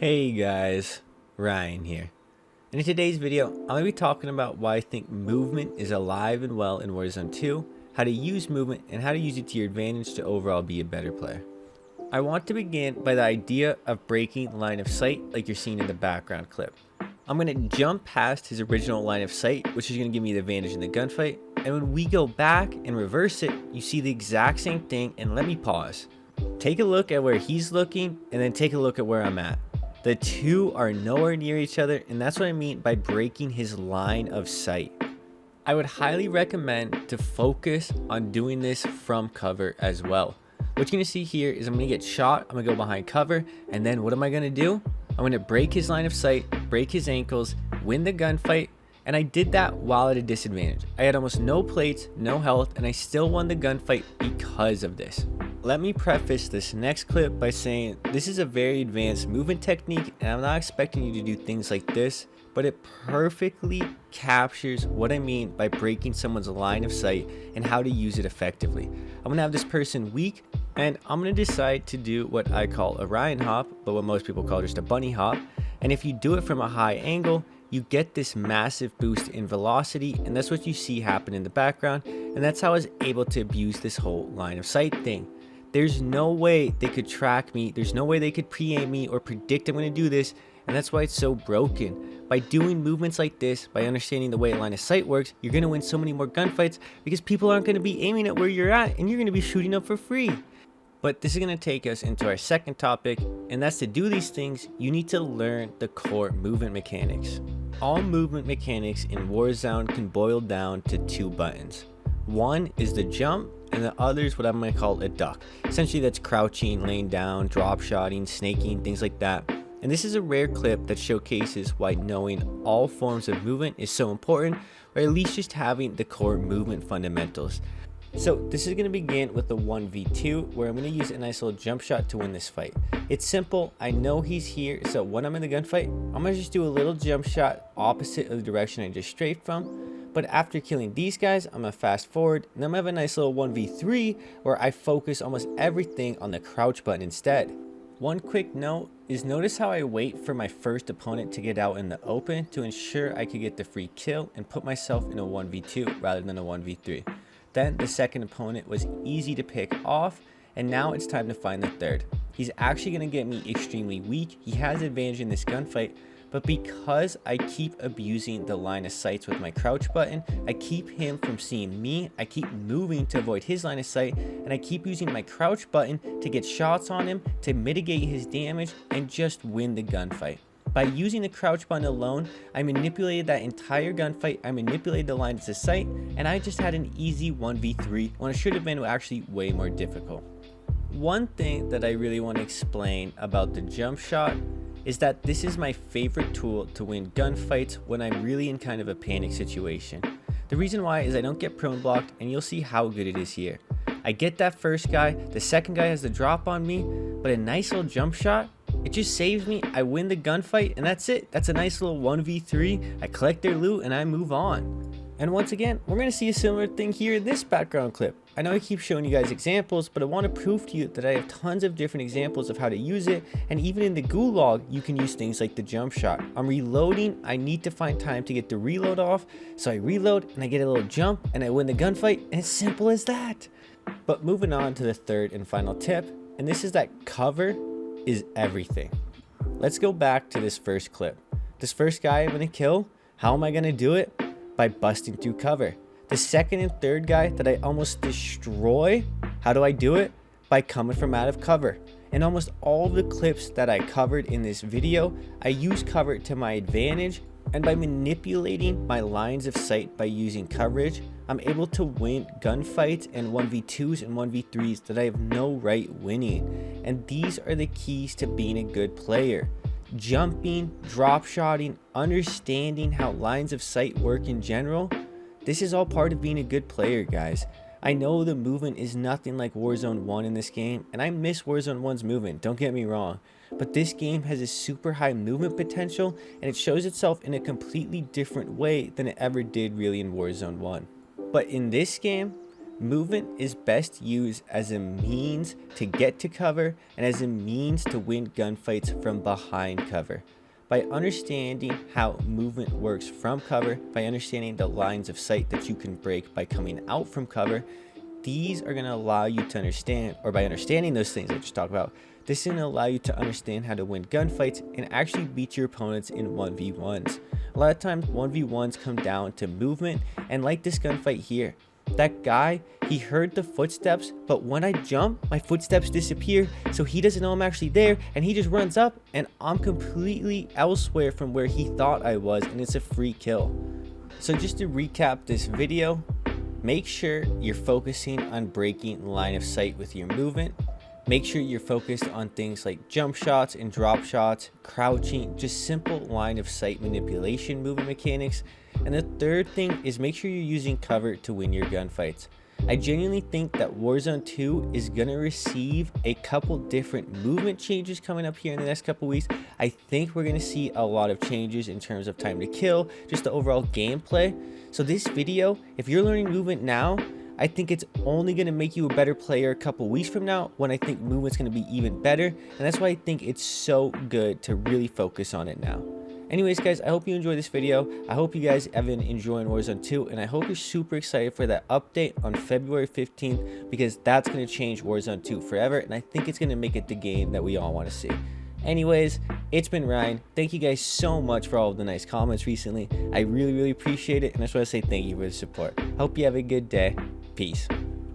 Hey guys, Ryan here. And in today's video, I'm going to be talking about why I think movement is alive and well in Warzone 2, how to use movement, and how to use it to your advantage to overall be a better player. I want to begin by the idea of breaking line of sight like you're seeing in the background clip. I'm going to jump past his original line of sight, which is going to give me the advantage in the gunfight, and when we go back and reverse it, you see the exact same thing, and let me pause. Take a look at where he's looking, and then take a look at where I'm at. The two are nowhere near each other, and that's what I mean by breaking his line of sight. I would highly recommend to focus on doing this from cover as well. What you're going to see here is I'm going to get shot, I'm going to go behind cover, and then what am I going to do? I'm going to break his line of sight, break his ankles, win the gunfight, and I did that while at a disadvantage. I had almost no plates, no health, and I still won the gunfight because of this. Let me preface this next clip by saying this is a very advanced movement technique, and I'm not expecting you to do things like this, but it perfectly captures what I mean by breaking someone's line of sight and how to use it effectively. I'm going to have this person weak, and I'm going to decide to do what I call a Ryan hop, but what most people call just a bunny hop. And if you do it from a high angle, you get this massive boost in velocity, and that's what you see happen in the background, and that's how I was able to abuse this whole line of sight thing. There's no way they could track me, there's no way they could pre-aim me or predict I'm going to do this, and that's why it's so broken. By doing movements like this, by understanding the way a line of sight works, you're going to win so many more gunfights because people aren't going to be aiming at where you're at, and you're going to be shooting up for free. But this is going to take us into our second topic, and that's to do these things, you need to learn the core movement mechanics. All movement mechanics in Warzone can boil down to two buttons. One is the jump, and the other is what I'm going to call a duck. Essentially that's crouching, laying down, drop shotting, snaking, things like that. And this is a rare clip that showcases why knowing all forms of movement is so important, or at least just having the core movement fundamentals. So this is going to begin with the 1v2 where I'm going to use a nice little jump shot to win this fight. It's simple, I know he's here, so when I'm in the gunfight, I'm going to just do a little jump shot opposite of the direction I just strafed from. But after killing these guys, I'm going to fast forward, and I'm going to have a nice little 1v3 where I focus almost everything on the crouch button instead. One quick note is notice how I wait for my first opponent to get out in the open to ensure I could get the free kill and put myself in a 1v2 rather than a 1v3. Then the second opponent was easy to pick off, and now it's time to find the third. He's actually going to get me extremely weak. He has advantage in this gunfight, but because I keep abusing the line of sights with my crouch button, I keep him from seeing me, I keep moving to avoid his line of sight, and I keep using my crouch button to get shots on him, to mitigate his damage, and just win the gunfight. By using the crouch button alone, I manipulated that entire gunfight, I manipulated the lines of sight, and I just had an easy 1v3 when it should have been actually way more difficult. One thing that I really want to explain about the jump shot is that this is my favorite tool to win gunfights when I'm really in kind of a panic situation. The reason why is I don't get prone blocked, and you'll see how good it is here. I get that first guy, the second guy has the drop on me, but a nice little jump shot, it just saves me, I win the gunfight, and that's it. That's a nice little 1v3, I collect their loot, and I move on. And once again, we're going to see a similar thing here in this background clip. I know I keep showing you guys examples, but I want to prove to you that I have tons of different examples of how to use it, and even in the gulag, you can use things like the jump shot. I'm reloading, I need to find time to get the reload off, so I reload, and I get a little jump, and I win the gunfight, and it's simple as that. But moving on to the third and final tip, and this is that cover is everything. Let's go back to this first clip. This first guy I'm going to kill, how am I going to do it? By busting through cover. The second and third guy that I almost destroy, how do I do it? By coming from out of cover. In almost all the clips that I covered in this video, I use cover to my advantage, and by manipulating my lines of sight by using coverage, I'm able to win gunfights and 1v2s and 1v3s that I have no right winning. And these are the keys to being a good player. Jumping, drop shotting, understanding how lines of sight work in general. This is all part of being a good player, guys. I know the movement is nothing like Warzone 1 in this game, and I miss Warzone 1's movement, don't get me wrong. But this game has a super high movement potential, and it shows itself in a completely different way than it ever did really in Warzone 1. But in this game, Movement is best used as a means to get to cover and as a means to win gunfights from behind cover. By understanding how movement works from cover, by understanding the lines of sight that you can break by coming out from cover, these are going to allow you to understand, or by understanding those things I just talked about, this is going to allow you to understand how to win gunfights and actually beat your opponents in 1v1s. A lot of times 1v1s come down to movement, and like this gunfight here, that guy, he heard the footsteps, but when I jump, my footsteps disappear, so he doesn't know I'm actually there, and he just runs up, and I'm completely elsewhere from where he thought I was, and it's a free kill. So just to recap this video, make sure you're focusing on breaking line of sight with your movement. Make sure you're focused on things like jump shots and drop shots, crouching, just simple line of sight manipulation movement mechanics. And the third thing is make sure you're using cover to win your gunfights. I genuinely think that Warzone 2 is going to receive a couple different movement changes coming up here in the next couple weeks. I think we're going to see a lot of changes in terms of time to kill, just the overall gameplay. So this video, if you're learning movement now, I think it's only going to make you a better player a couple weeks from now, when I think movement's going to be even better. And that's why I think it's so good to really focus on it now. Anyways, guys, I hope you enjoyed this video. I hope you guys have been enjoying Warzone 2, and I hope you're super excited for that update on February 15th, because that's going to change Warzone 2 forever, and I think it's going to make it the game that we all want to see. Anyways, it's been Ryan. Thank you guys so much for all of the nice comments recently. I really appreciate it, and I just want to say thank you for the support. Hope you have a good day. Peace.